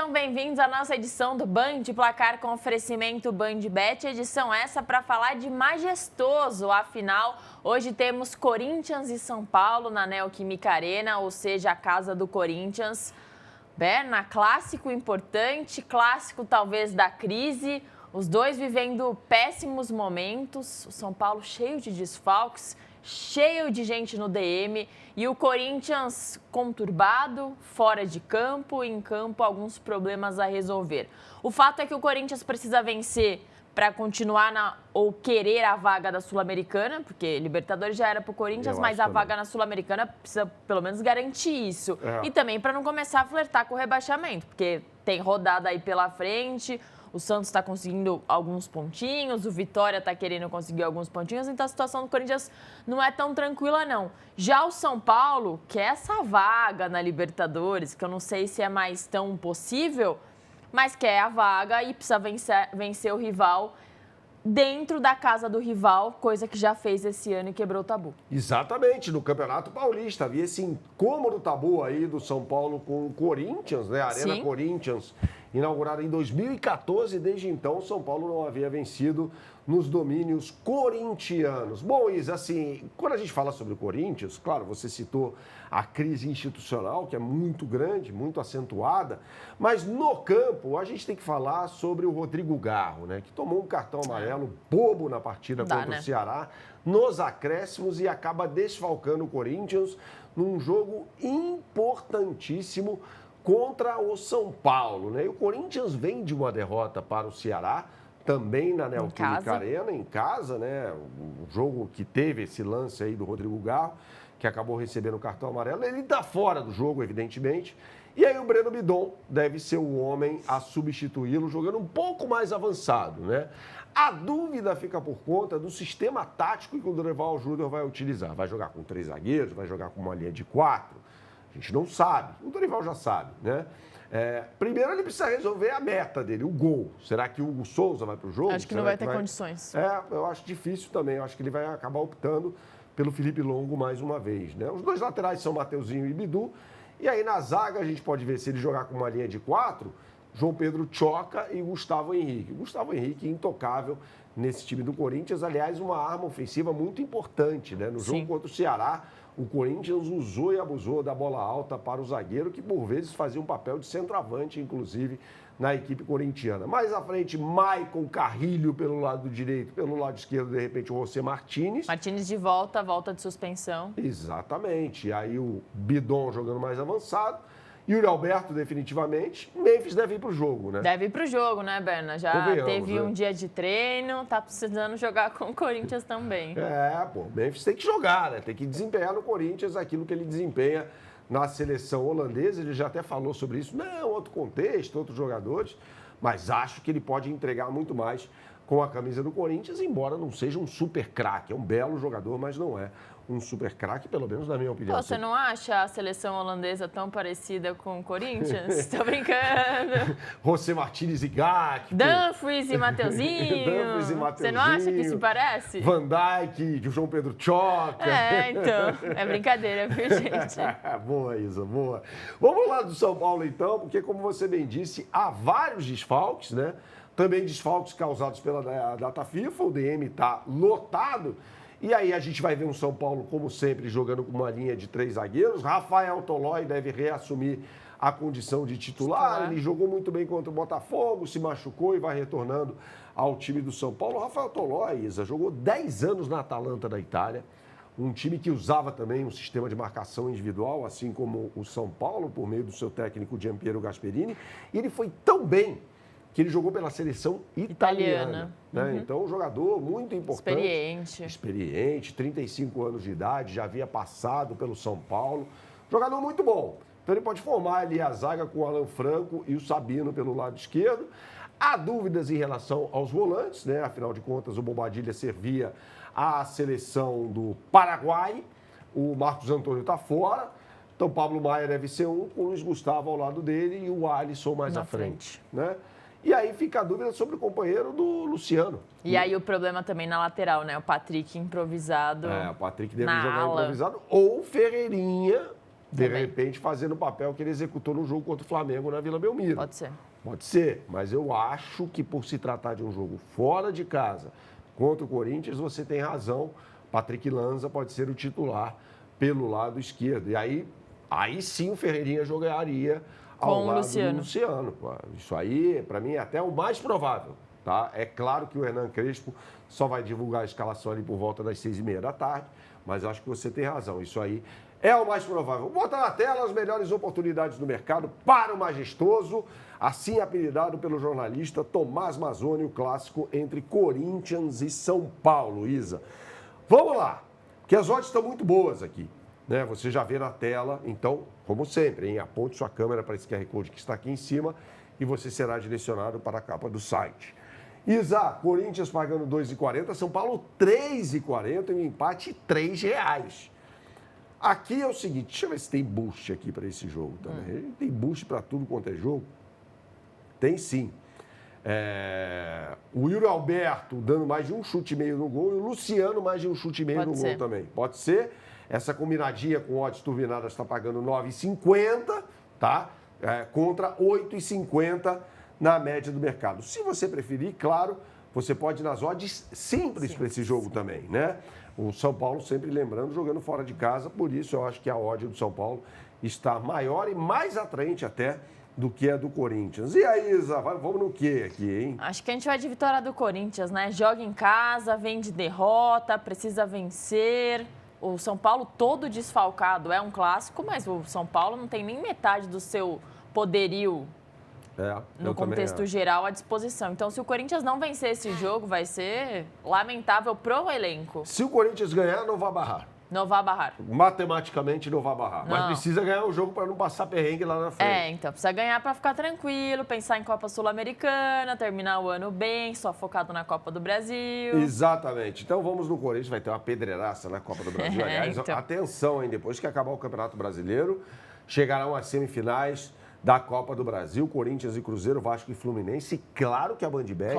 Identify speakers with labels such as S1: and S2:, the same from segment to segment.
S1: Sejam bem-vindos à nossa edição do Band Placar com oferecimento BandBet. Edição essa para falar de majestoso. Afinal, hoje temos Corinthians e São Paulo na Neoquímica Arena, ou seja, a casa do Corinthians. Berna, clássico importante, clássico talvez da crise. Os dois vivendo péssimos momentos. O São Paulo cheio de desfalques, cheio de gente no DM e o Corinthians conturbado, fora de campo, em campo alguns problemas a resolver. O fato é que o Corinthians precisa vencer para continuar ou querer a vaga da Sul-Americana, porque Libertadores já era para o Corinthians, mas a vaga na Sul-Americana precisa pelo menos garantir isso. E também para não começar a flertar com o rebaixamento, porque tem rodada aí pela frente. O Santos está conseguindo alguns pontinhos, o Vitória está querendo conseguir alguns pontinhos, então a situação do Corinthians não é tão tranquila, não. Já o São Paulo, que é essa vaga na Libertadores, que eu não sei se é mais tão possível, mas quer a vaga e precisa vencer o rival dentro da casa do rival, coisa que já fez esse ano e quebrou o tabu.
S2: Exatamente, no Campeonato Paulista havia esse incômodo tabu aí do São Paulo com o Corinthians, né? A Arena Corinthians, inaugurada em 2014, desde então o São Paulo não havia vencido nos domínios corintianos. Bom, Isa, assim, quando a gente fala sobre o Corinthians, claro, você citou a crise institucional, que é muito grande, muito acentuada, mas no campo a gente tem que falar sobre o Rodrigo Garro, né, que tomou um cartão amarelo bobo na partida contra o Ceará, nos acréscimos e acaba desfalcando o Corinthians num jogo importantíssimo contra o São Paulo, né? E o Corinthians vem de uma derrota para o Ceará, também na Neoquímica Arena, em casa, né? Um jogo que teve esse lance aí do Rodrigo Garro, que acabou recebendo o cartão amarelo. Ele está fora do jogo, evidentemente. E aí o Breno Bidon deve ser o homem a substituí-lo, jogando um pouco mais avançado, né? A dúvida fica por conta do sistema tático que o Dorival Júnior vai utilizar. Vai jogar com 3 zagueiros, vai jogar com uma linha de 4. A gente não sabe. O Dorival já sabe, né? Primeiro ele precisa resolver a meta dele, o gol. Será que o Hugo Souza vai para o jogo?
S1: Acho que não vai ter condições.
S2: Eu acho difícil também. Eu acho que ele vai acabar optando pelo Felipe Longo mais uma vez, né? Os dois laterais são Mateuzinho e Bidu. E aí na zaga a gente pode ver, se ele jogar com uma linha de 4, João Pedro Choca e Gustavo Henrique. Gustavo Henrique intocável nesse time do Corinthians. Aliás, uma arma ofensiva muito importante, né? No jogo contra o Ceará, o Corinthians usou e abusou da bola alta para o zagueiro, que por vezes fazia um papel de centroavante, inclusive, na equipe corintiana. Mais à frente, Maicon Carrilho pelo lado direito, pelo lado esquerdo, de repente, o José Martínez.
S1: Martínez de volta de suspensão.
S2: Exatamente. E aí o Bidon jogando mais avançado. Yuri Alberto, definitivamente. Memphis deve ir para o jogo, né?
S1: Deve ir para o jogo, né, Berna? Já teve um dia de treino, tá precisando jogar com o Corinthians também.
S2: Memphis tem que jogar, né? Tem que desempenhar no Corinthians aquilo que ele desempenha na seleção holandesa. Ele já até falou sobre isso. Não, outro contexto, outros jogadores. Mas acho que ele pode entregar muito mais com a camisa do Corinthians, embora não seja um super craque. É um belo jogador, mas não é um super craque, pelo menos na minha opinião.
S1: Você não acha a seleção holandesa tão parecida com o Corinthians? Tô brincando.
S2: José Martínez e Gakpo.
S1: Dumfries e Mateuzinho. Você não acha que se parece?
S2: Van Dijk, João Pedro Choca.
S1: Então. É brincadeira, viu, gente?
S2: Boa, Isa, boa. Vamos lá do São Paulo, então, porque, como você bem disse, há vários desfalques, né? Também desfalques causados pela data FIFA. O DM está lotado. E aí a gente vai ver um São Paulo, como sempre, jogando com uma linha de 3 zagueiros. Rafael Tolói deve reassumir a condição de titular. Ele jogou muito bem contra o Botafogo, se machucou e vai retornando ao time do São Paulo. Rafael Tolói, Isa, jogou 10 anos na Atalanta da Itália. Um time que usava também um sistema de marcação individual, assim como o São Paulo, por meio do seu técnico Giampiero Gasperini. E ele foi tão bem que ele jogou pela seleção italiana. Né? Então, um jogador muito importante. Experiente, 35 anos de idade, já havia passado pelo São Paulo. Jogador muito bom. Então, ele pode formar ali a zaga com o Alan Franco e o Sabino pelo lado esquerdo. Há dúvidas em relação aos volantes, né? Afinal de contas, o Bobadilla servia à seleção do Paraguai. O Marcos Antônio está fora. Então, Pablo Maia deve ser um, com o Luiz Gustavo ao lado dele e o Alisson mais à frente. Né? E aí fica a dúvida sobre o companheiro do Luciano.
S1: E aí o problema também na lateral, né? O Patrick improvisado.
S2: O Patrick deve jogar improvisado. Ou Ferreirinha De repente, fazendo o papel que ele executou no jogo contra o Flamengo na Vila Belmiro.
S1: Pode ser.
S2: Pode ser, mas eu acho que por se tratar de um jogo fora de casa contra o Corinthians, você tem razão. Patrick Lanza pode ser o titular pelo lado esquerdo. E aí sim o Ferreirinha jogaria ao lado do Luciano. Pô. Isso aí, para mim, é até o mais provável. Tá? É claro que o Hernan Crespo só vai divulgar a escalação ali por volta das 6h30 da tarde, mas acho que você tem razão. Isso aí é o mais provável. Bota na tela as melhores oportunidades do mercado para o majestoso, assim apelidado pelo jornalista Tomás Mazzoni, o clássico entre Corinthians e São Paulo, Isa. Vamos lá, porque as odds estão muito boas aqui, né? Você já vê na tela, então, como sempre, hein? Aponte sua câmera para esse QR Code que está aqui em cima e você será direcionado para a capa do site. Isa, Corinthians pagando 2,40, São Paulo 3,40 e um empate R$3. Aqui é o seguinte, deixa eu ver se tem boost aqui para esse jogo também. Tem boost para tudo quanto é jogo? Tem sim. O Yuri Alberto dando mais de um chute e meio no gol e o Luciano mais de um chute e meio no gol também. Pode ser. Essa combinadinha com odds turbinadas está pagando 9,50, tá? Contra 8,50 na média do mercado. Se você preferir, claro, você pode ir nas odds simples para esse jogo também, né? O São Paulo, sempre lembrando, jogando fora de casa, por isso eu acho que a odd do São Paulo está maior e mais atraente até do que a do Corinthians. E aí, Isa, vamos no quê aqui, hein?
S1: Acho que a gente vai de vitória do Corinthians, né? Joga em casa, vem de derrota, precisa vencer. O São Paulo todo desfalcado é um clássico, mas o São Paulo não tem nem metade do seu poderio no contexto geral à disposição. Então, se o Corinthians não vencer esse jogo, vai ser lamentável pro elenco.
S2: Se o Corinthians ganhar, não vai barrar.
S1: Não vai barrar.
S2: Matematicamente não vai barrar. Não. Mas precisa ganhar o jogo para não passar perrengue lá na frente.
S1: Então precisa ganhar para ficar tranquilo, pensar em Copa Sul-Americana, terminar o ano bem, só focado na Copa do Brasil.
S2: Exatamente. Então vamos no Corinthians, vai ter uma pedreiraça na Copa do Brasil. Aliás,
S1: então.
S2: Atenção, hein? Depois que acabar o Campeonato Brasileiro, chegarão as semifinais da Copa do Brasil, Corinthians e Cruzeiro, Vasco e Fluminense. E claro que a Bandbet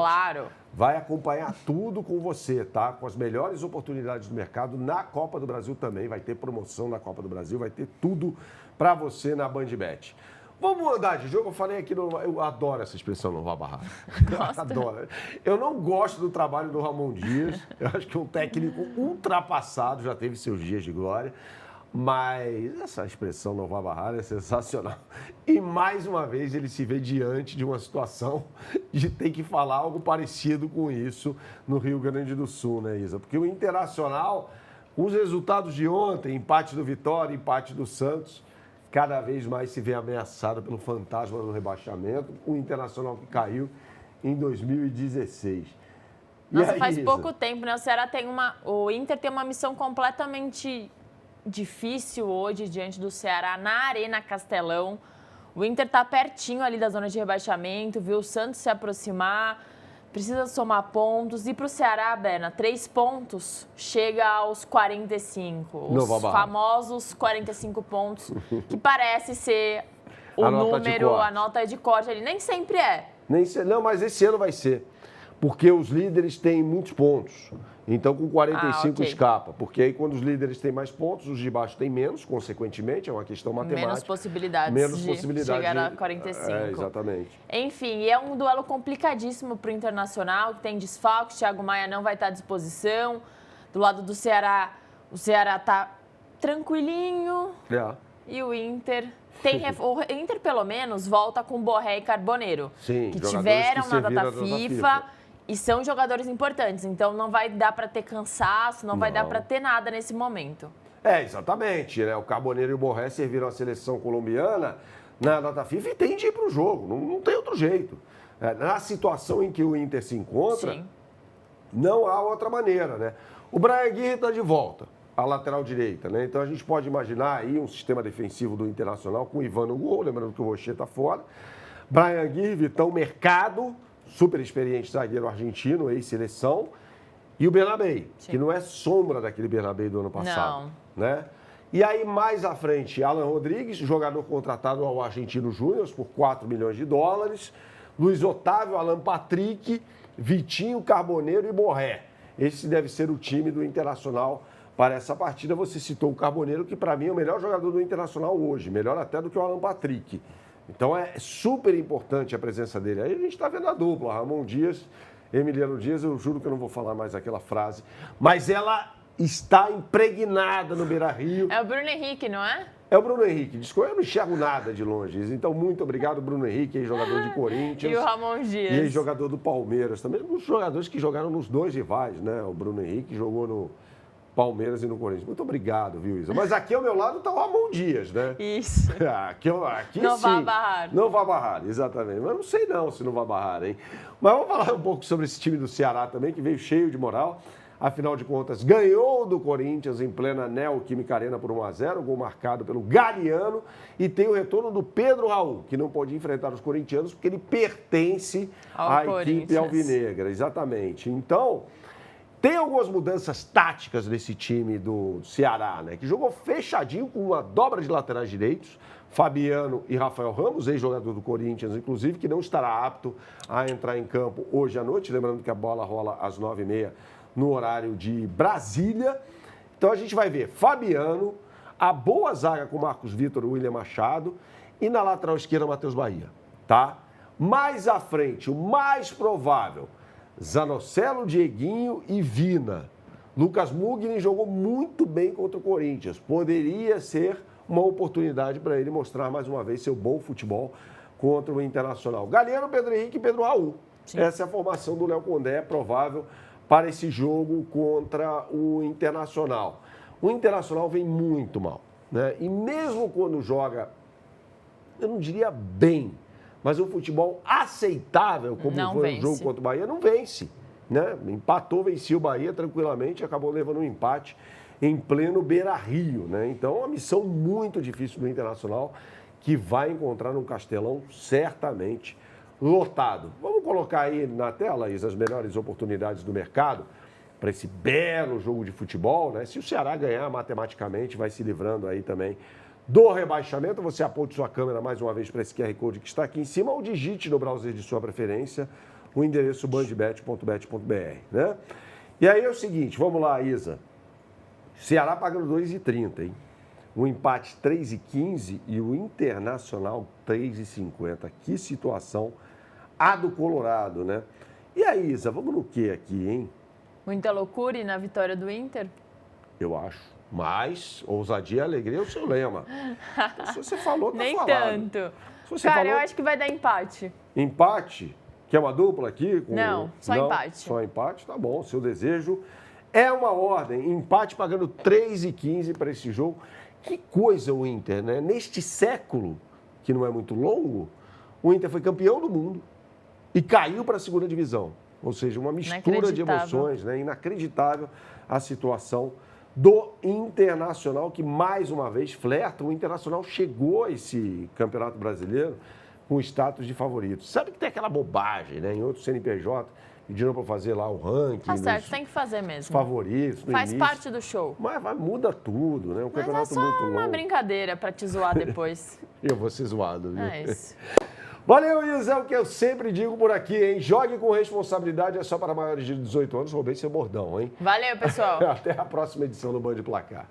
S2: vai acompanhar tudo com você, tá? Com as melhores oportunidades do mercado na Copa do Brasil também. Vai ter promoção na Copa do Brasil, vai ter tudo para você na Bandbet. Vamos mudar de jogo? Eu falei aqui, eu adoro essa expressão, não vai barrar. Adoro. Eu não gosto do trabalho do Ramon Dias. Eu acho que é um técnico ultrapassado, já teve seus dias de glória. Mas essa expressão não vai barrar é sensacional. E mais uma vez ele se vê diante de uma situação de ter que falar algo parecido com isso no Rio Grande do Sul, né, Isa? Porque o Internacional, os resultados de ontem, empate do Vitória, empate do Santos, cada vez mais se vê ameaçado pelo fantasma do rebaixamento. O Internacional que caiu em 2016.
S1: Nossa, aí, faz pouco tempo, né? O Inter tem uma missão completamente difícil hoje diante do Ceará na Arena Castelão. O Inter está pertinho ali da zona de rebaixamento, viu o Santos se aproximar, precisa somar pontos. E para o Ceará, Berna, 3 pontos chega aos 45. Os famosos 45 pontos, que parece ser o número, a nota de corte ali. Nem sempre é.
S2: Não, mas esse ano vai ser. Porque os líderes têm muitos pontos. Então, com 45 escapa. Porque aí, quando os líderes têm mais pontos, os de baixo têm menos, consequentemente, é uma questão matemática.
S1: Menos possibilidades de chegar a 45.
S2: Exatamente.
S1: Enfim, é um duelo complicadíssimo para o Internacional, que tem desfalques, Thiago Maia não vai estar à disposição. Do lado do Ceará, o Ceará está tranquilinho. E o Inter... O Inter, pelo menos, volta com Borré e Carboneiro.
S2: Sim,
S1: que tiveram na data FIFA. E são jogadores importantes, então não vai dar para ter cansaço, não vai dar para ter nada nesse momento.
S2: Exatamente. Né? O Carboneiro e o Borré serviram a seleção colombiana na data FIFA e tem de ir para o jogo, não tem outro jeito. Na situação em que o Inter se encontra, não há outra maneira. Né? O Brian Aguirre está de volta, a lateral direita. Né? Então a gente pode imaginar aí um sistema defensivo do Internacional com o Ivan no gol, lembrando que o Rocher está fora. Brian Aguirre, Vitão Mercado, super experiente zagueiro argentino, ex-seleção, e o Bernabé, que não é sombra daquele Bernabé do ano passado. Né? E aí, mais à frente, Alan Rodrigues, jogador contratado ao Argentino Júnior por 4 milhões de dólares, Luiz Otávio, Alan Patrick, Vitinho, Carboneiro e Borré. Esse deve ser o time do Internacional para essa partida. Você citou o Carboneiro, que para mim é o melhor jogador do Internacional hoje, melhor até do que o Alan Patrick. Então é super importante a presença dele. Aí a gente está vendo a dupla, Ramon Dias, Emiliano Dias, eu juro que eu não vou falar mais aquela frase, mas ela está impregnada no Beira-Rio.
S1: É o Bruno Henrique, não é?
S2: É o Bruno Henrique. Desculpa, eu não enxergo nada de longe. Então, muito obrigado, Bruno Henrique, ex-jogador de Corinthians.
S1: E o Ramon Dias.
S2: E ex-jogador do Palmeiras também. Os jogadores que jogaram nos dois rivais, né? O Bruno Henrique jogou no Palmeiras e no Corinthians. Muito obrigado, viu, Isa? Mas aqui ao meu lado está o Ramon Dias, né?
S1: Isso.
S2: Aqui
S1: não
S2: sim.
S1: vai barrar.
S2: Não vai barrar, exatamente. Mas não sei não se não vai barrar, hein? Mas vamos falar um pouco sobre esse time do Ceará também, que veio cheio de moral. Afinal de contas, ganhou do Corinthians em plena Neoquímica Arena por 1-0, gol marcado pelo Galeano, e tem o retorno do Pedro Raul, que não pode enfrentar os corintianos porque ele pertence à equipe alvinegra, exatamente. Então, tem algumas mudanças táticas nesse time do Ceará, né? Que jogou fechadinho com uma dobra de laterais direitos, Fabiano e Rafael Ramos, ex-jogador do Corinthians, inclusive, que não estará apto a entrar em campo hoje à noite, lembrando que a bola rola às 9h30 no horário de Brasília. Então a gente vai ver Fabiano, a boa zaga com Marcos Vitor e William Machado, e na lateral esquerda Matheus Bahia, tá? Mais à frente, o mais provável, Zanocelo, Dieguinho e Vina. Lucas Mugni jogou muito bem contra o Corinthians. Poderia ser uma oportunidade para ele mostrar mais uma vez seu bom futebol contra o Internacional. Galeano, Pedro Henrique e Pedro Raul. Sim. Essa é a formação do Léo Condé, é provável para esse jogo contra o Internacional. O Internacional vem muito mal, né? E mesmo quando joga, eu não diria bem, mas um futebol aceitável, como foi o jogo contra o Bahia, não vence, né? Empatou, venceu o Bahia tranquilamente, acabou levando um empate em pleno Beira-Rio, né? Então, uma missão muito difícil do Internacional, que vai encontrar no Castelão certamente lotado. Vamos colocar aí na tela, Isa, as melhores oportunidades do mercado para esse belo jogo de futebol, né? Se o Ceará ganhar, matematicamente, vai se livrando aí também do rebaixamento. Você aponte sua câmera mais uma vez para esse QR Code que está aqui em cima ou digite no browser de sua preferência o endereço bandbet.bet.br, né? E aí é o seguinte, vamos lá, Isa. Ceará pagando 2,30, hein? O empate 3,15 e o Internacional 3,50. Que situação a do Colorado, né? E aí, Isa, vamos no que aqui, hein?
S1: Muita loucura na vitória do Inter?
S2: Eu acho. Mas ousadia e alegria é o seu lema. Então, se você falou, tá
S1: nem
S2: falado.
S1: Tanto. Cara, falou... eu acho que vai dar empate.
S2: Empate? Quer uma dupla aqui?
S1: Não, só empate.
S2: Só empate, tá bom. Seu desejo é uma ordem. Empate pagando 3,15 para esse jogo. Que coisa o Inter, né? Neste século, que não é muito longo, o Inter foi campeão do mundo e caiu para a segunda divisão. Ou seja, uma mistura de emoções, né? Inacreditável a situação do Internacional, que mais uma vez flerta. O Internacional chegou a esse Campeonato Brasileiro com status de favorito. Sabe que tem aquela bobagem, né? Em outros CNPJ, pediram para fazer lá o ranking.
S1: Tá certo, tem que fazer mesmo.
S2: Favoritos.
S1: Faz parte do show.
S2: Mas muda tudo, né? Um campeonato muito longo.
S1: Mas é só uma brincadeira para te zoar depois.
S2: Eu vou ser zoado, viu?
S1: É isso.
S2: Valeu, Isa, é o que eu sempre digo por aqui, hein? Jogue com responsabilidade, é só para maiores de 18 anos. Roubei seu bordão, hein?
S1: Valeu, pessoal.
S2: Até a próxima edição do Band Placar.